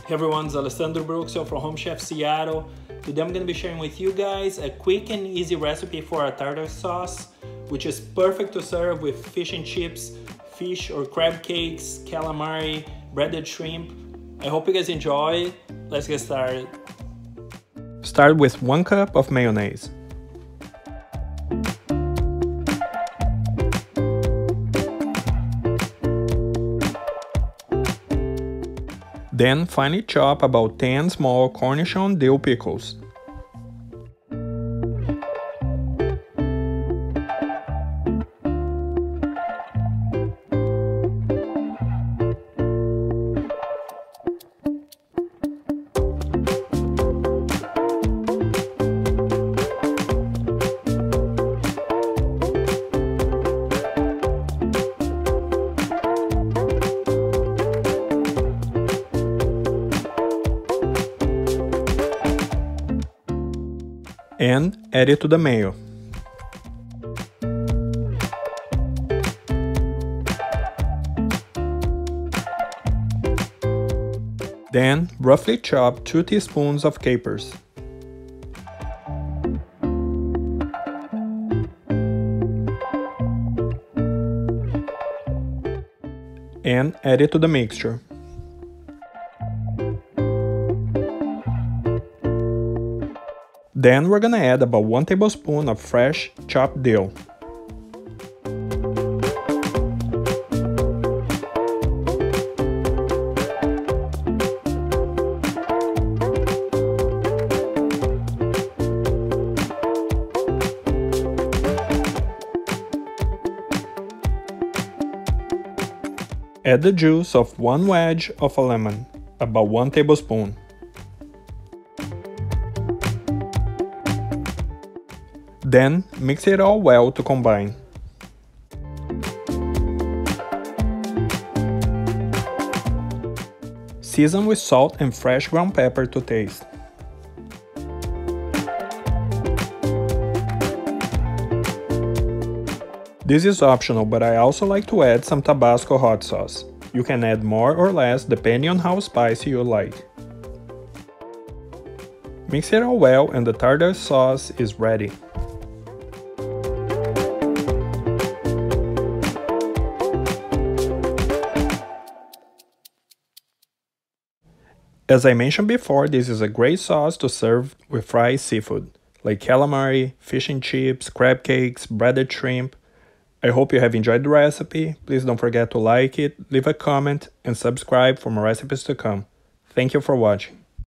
Hey everyone, it's Alessandro Bruxo from Home Chef Seattle. Today I'm going to be sharing with you guys a quick and easy recipe for a tartar sauce, which is perfect to serve with fish and chips, fish or crab cakes, calamari, breaded shrimp. I hope you guys enjoy. Let's get started. Start with 1 cup of mayonnaise. Then finely chop about 10 small cornichon dill pickles. And add it to the mayo. Then roughly chop 2 teaspoons of capers. And add it to the mixture. Then we're gonna add about 1 tablespoon of fresh chopped dill. Add the juice of 1 wedge of a lemon, about 1 tablespoon. Then mix it all well to combine. Season with salt and fresh ground pepper to taste. This is optional, but I also like to add some Tabasco hot sauce. You can add more or less depending on how spicy you like. Mix it all well and the tartar sauce is ready. As I mentioned before, this is a great sauce to serve with fried seafood, like calamari, fish and chips, crab cakes, breaded shrimp. I hope you have enjoyed the recipe. Please don't forget to like it, leave a comment, and subscribe for more recipes to come. Thank you for watching.